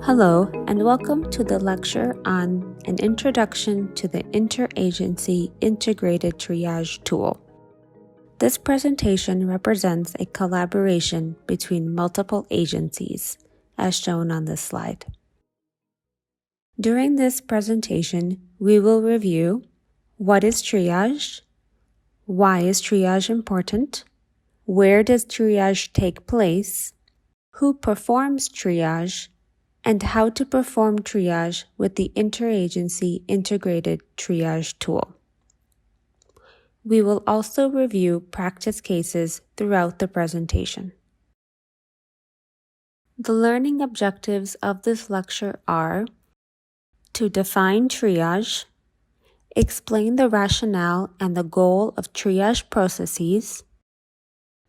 Hello, and welcome to the lecture on an introduction to the Interagency Integrated Triage Tool. This presentation represents a collaboration between multiple agencies, as shown on this slide. During this presentation, we will review what is triage, why is triage important, where does triage take place, who performs triage, and how to perform triage with the Interagency Integrated Triage Tool. We will also review practice cases throughout the presentation. The learning objectives of this lecture are to define triage, explain the rationale and the goal of triage processes,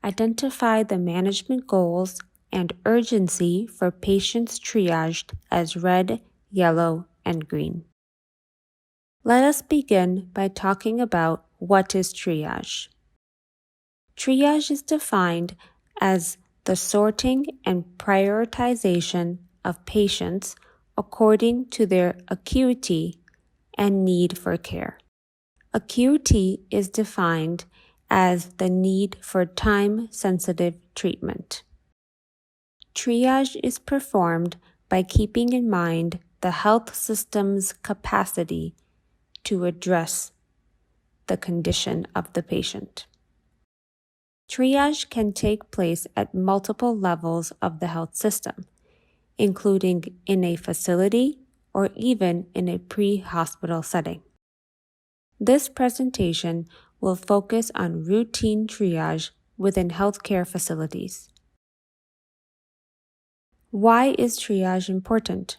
identify the management goals and urgency for patients triaged as red, yellow, and green. Let us begin by talking about what is triage. Triage is defined as the sorting and prioritization of patients according to their acuity and need for care. Acuity is defined as the need for time-sensitive treatment. Triage is performed by keeping in mind the health system's capacity to address the condition of the patient. Triage can take place at multiple levels of the health system, including in a facility or even in a pre-hospital setting. This presentation will focus on routine triage within healthcare facilities. Why is triage important?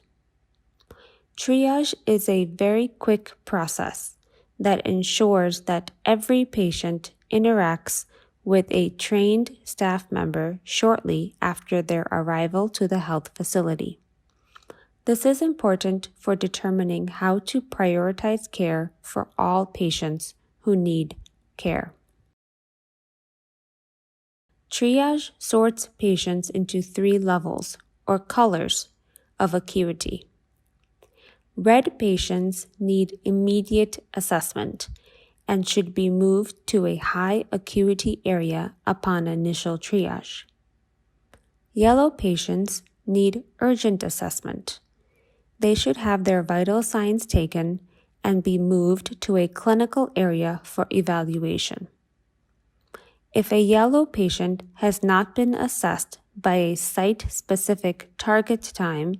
Triage is a very quick process that ensures that every patient interacts with a trained staff member shortly after their arrival to the health facility. This is important for determining how to prioritize care for all patients who need care. Triage sorts patients into 3 levels or colors of acuity. Red patients need immediate assessment and should be moved to a high acuity area upon initial triage. Yellow patients need urgent assessment. They should have their vital signs taken and be moved to a clinical area for evaluation. If a yellow patient has not been assessed by a site-specific target time,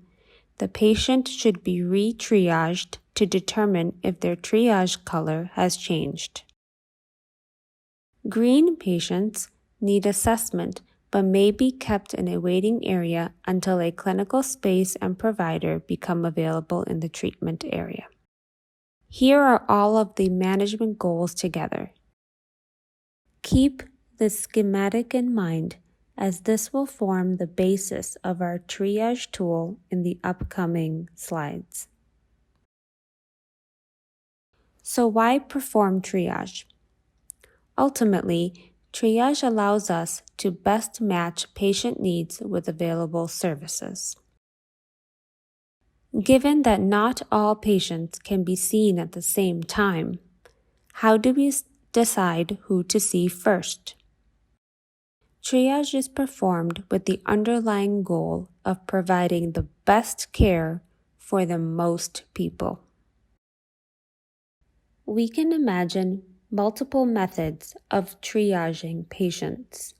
the patient should be re-triaged to determine if their triage color has changed. Green patients need assessment but may be kept in a waiting area until a clinical space and provider become available in the treatment area. Here are all of the management goals together. Keep the schematic in mind, as this will form the basis of our triage tool in the upcoming slides. So why perform triage? Ultimately, triage allows us to best match patient needs with available services. Given that not all patients can be seen at the same time, how do we decide who to see first? Triage is performed with the underlying goal of providing the best care for the most people. We can imagine multiple methods of triaging patients.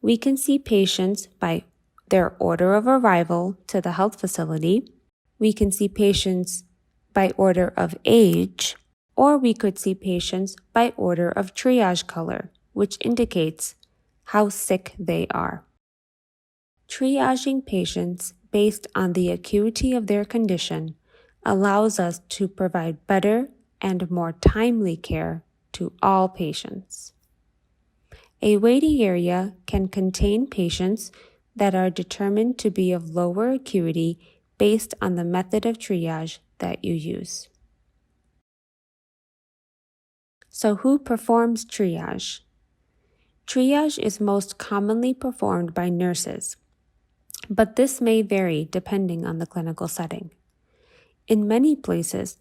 We can see patients by their order of arrival to the health facility. We can see patients by order of age, or we could see patients by order of triage color, which indicates how sick they are. Triaging patients based on the acuity of their condition allows us to provide better and more timely care to all patients. A waiting area can contain patients that are determined to be of lower acuity based on the method of triage that you use. So who performs triage? Triage is most commonly performed by nurses. but this may vary depending on the clinical setting. In many places,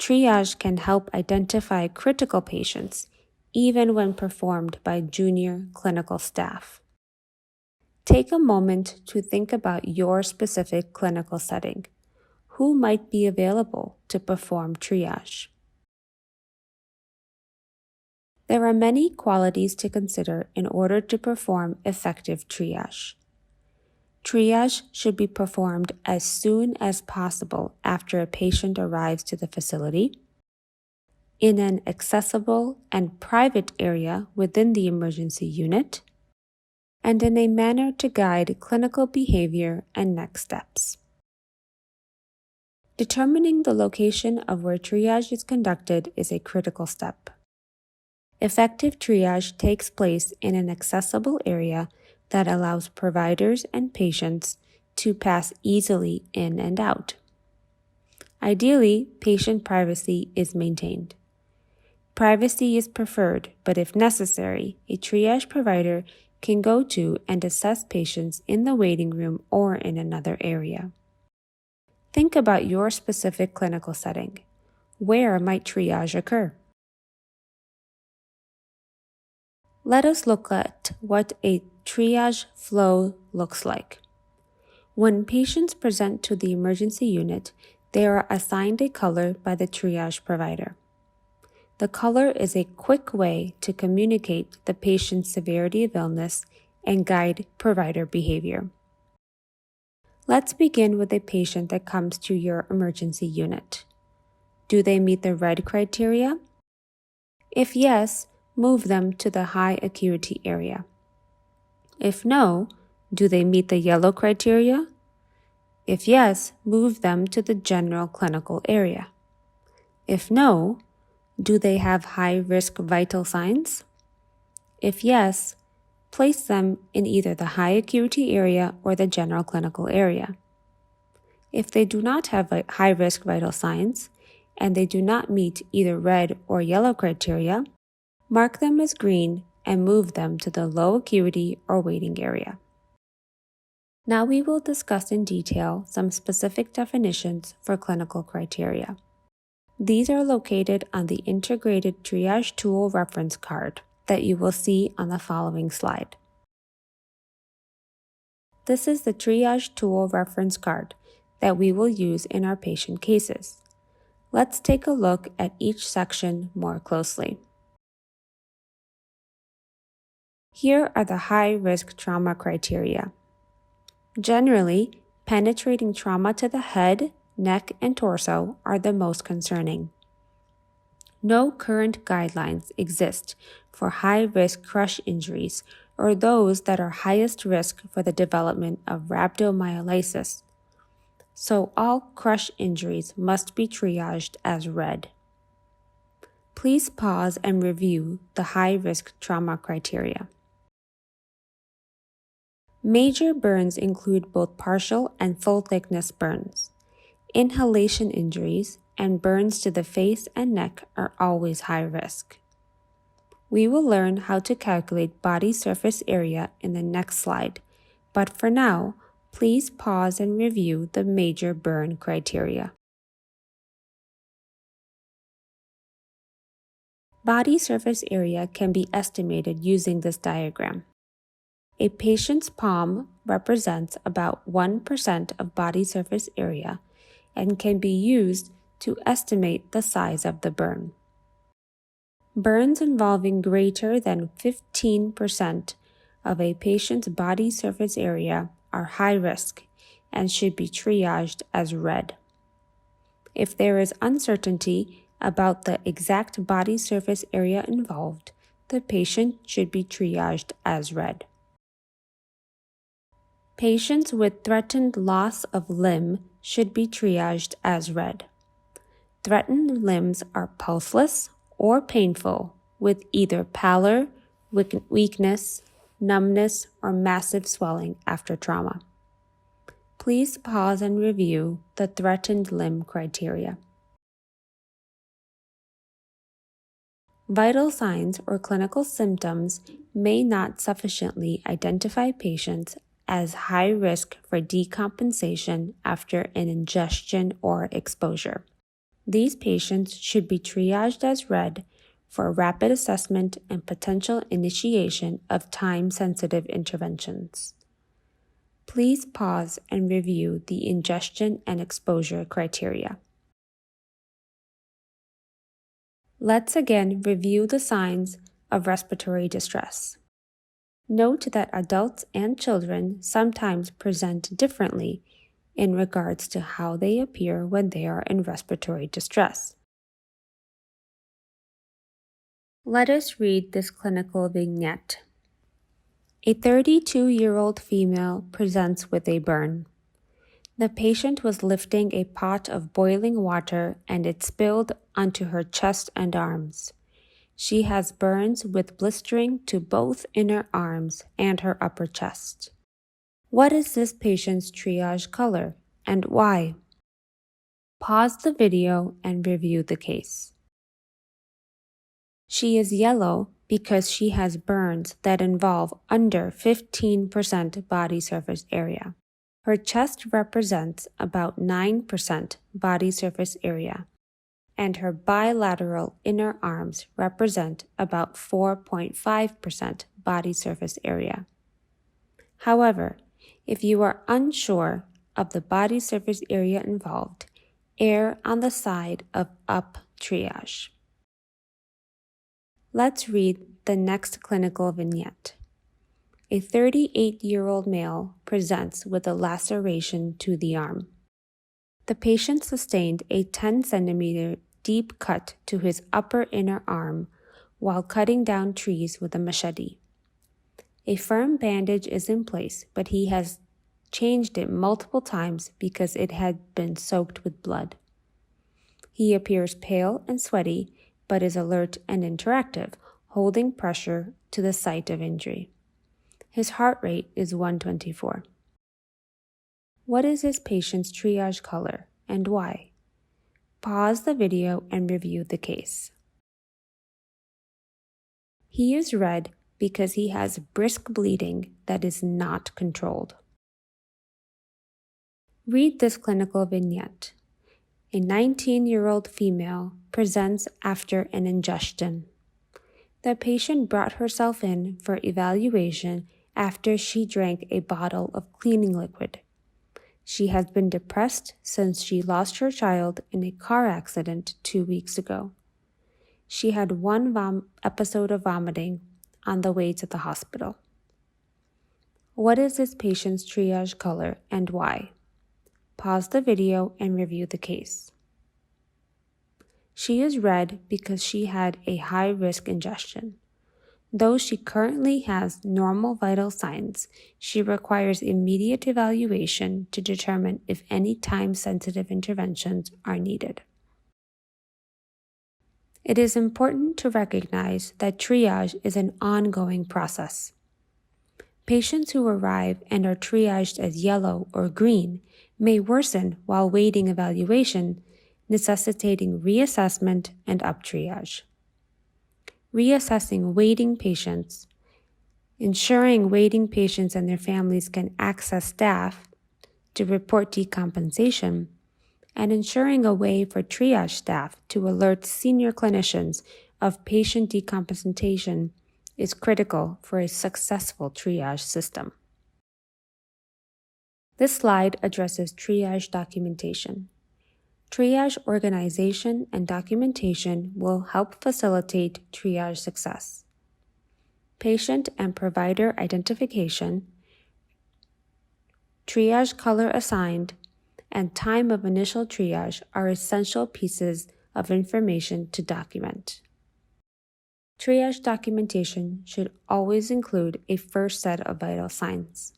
triage can help identify critical patients, even when performed by junior clinical staff. Take a moment to think about your specific clinical setting. Who might be available to perform triage? There are many qualities to consider in order to perform effective triage. Triage should be performed as soon as possible after a patient arrives to the facility, in an accessible and private area within the emergency unit, and in a manner to guide clinical behavior and next steps. Determining the location of where triage is conducted is a critical step. Effective triage takes place in an accessible area that allows providers and patients to pass easily in and out. Ideally, patient privacy is maintained. Privacy is preferred, but if necessary, a triage provider can go to and assess patients in the waiting room or in another area. Think about your specific clinical setting. Where might triage occur? Let us look at what a triage flow looks like. When patients present to the emergency unit, they are assigned a color by the triage provider. The color is a quick way to communicate the patient's severity of illness and guide provider behavior. Let's begin with a patient that comes to your emergency unit. Do they meet the red criteria? If yes, move them to the high acuity area. If no, do they meet the yellow criteria? If yes, move them to the general clinical area. If no, do they have high-risk vital signs? If yes, place them in either the high acuity area or the general clinical area. If they do not have high-risk vital signs, and they do not meet either red or yellow criteria, mark them as green and move them to the low acuity or waiting area. Now we will discuss in detail some specific definitions for clinical criteria. These are located on the Integrated Triage Tool reference card that you will see on the following slide. This is the Triage Tool reference card that we will use in our patient cases. Let's take a look at each section more closely. Here are the high-risk trauma criteria. Generally, penetrating trauma to the head, neck, and torso are the most concerning. No current guidelines exist for high-risk crush injuries or those that are highest risk for the development of rhabdomyolysis, so all crush injuries must be triaged as red. Please pause and review the high-risk trauma criteria. Major burns include both partial and full-thickness burns. Inhalation injuries and burns to the face and neck are always high risk. We will learn how to calculate body surface area in the next slide, but for now, please pause and review the major burn criteria. Body surface area can be estimated using this diagram. A patient's palm represents about 1% of body surface area and can be used to estimate the size of the burn. Burns involving greater than 15% of a patient's body surface area are high risk and should be triaged as red. If there is uncertainty about the exact body surface area involved, the patient should be triaged as red. Patients with threatened loss of limb should be triaged as red. Threatened limbs are pulseless or painful with either pallor, weakness, numbness, or massive swelling after trauma. Please pause and review the threatened limb criteria. Vital signs or clinical symptoms may not sufficiently identify patients as high risk for decompensation after an ingestion or exposure. These patients should be triaged as red for rapid assessment and potential initiation of time-sensitive interventions. Please pause and review the ingestion and exposure criteria. Let's again review the signs of respiratory distress. Note that adults and children sometimes present differently in regards to how they appear when they are in respiratory distress. Let us read this clinical vignette. A 32-year-old female presents with a burn. The patient was lifting a pot of boiling water and it spilled onto her chest and arms. She has burns with blistering to both inner arms and her upper chest. What is this patient's triage color and why? Pause the video and review the case. She is yellow because she has burns that involve under 15% body surface area. Her chest represents about 9% body surface area, and her bilateral inner arms represent about 4.5% body surface area. However, if you are unsure of the body surface area involved, err on the side of up triage. Let's read the next clinical vignette. A 38-year-old male presents with a laceration to the arm. The patient sustained a 10 centimeter deep cut to his upper inner arm while cutting down trees with a machete. A firm bandage is in place, but he has changed it multiple times because it had been soaked with blood. He appears pale and sweaty, but is alert and interactive, holding pressure to the site of injury. His heart rate is 124. What is this patient's triage color and why? Pause the video and review the case. He is red because he has brisk bleeding that is not controlled. Read this clinical vignette. A 19-year-old female presents after an ingestion. The patient brought herself in for evaluation after she drank a bottle of cleaning liquid. She has been depressed since she lost her child in a car accident 2 weeks ago. She had one episode of vomiting on the way to the hospital. What is this patient's triage color and why? Pause the video and review the case. She is red because she had a high-risk ingestion. Though she currently has normal vital signs, she requires immediate evaluation to determine if any time-sensitive interventions are needed. It is important to recognize that triage is an ongoing process. Patients who arrive and are triaged as yellow or green may worsen while waiting evaluation, necessitating reassessment and up-triage. Reassessing waiting patients, ensuring waiting patients and their families can access staff to report decompensation, and ensuring a way for triage staff to alert senior clinicians of patient decompensation is critical for a successful triage system. This slide addresses triage documentation. Triage organization and documentation will help facilitate triage success. Patient and provider identification, triage color assigned, and time of initial triage are essential pieces of information to document. Triage documentation should always include a first set of vital signs.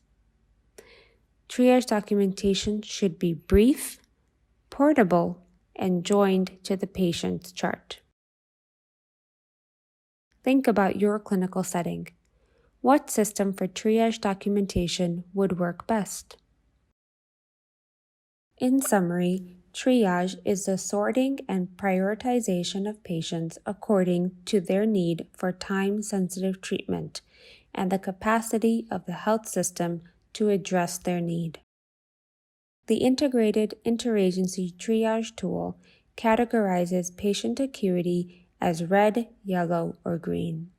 Triage documentation should be brief, portable, and joined to the patient's chart. Think about your clinical setting. What system for triage documentation would work best? In summary, triage is the sorting and prioritization of patients according to their need for time-sensitive treatment and the capacity of the health system to address their need. The Integrated Interagency Triage Tool categorizes patient acuity as red, yellow, or green.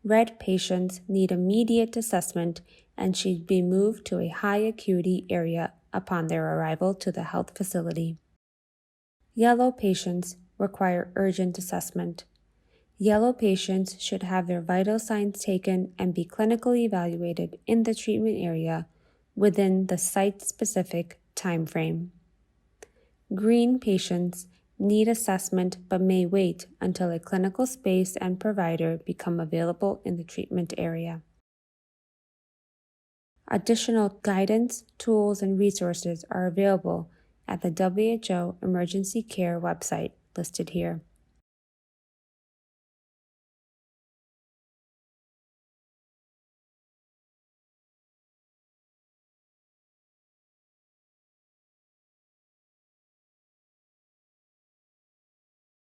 Red patients need immediate assessment and should be moved to a high acuity area upon their arrival to the health facility. Yellow patients require urgent assessment. Yellow patients should have their vital signs taken and be clinically evaluated in the treatment area within the site-specific time frame. Green patients need assessment but may wait until a clinical space and provider become available in the treatment area. Additional guidance, tools, and resources are available at the WHO Emergency Care website listed here.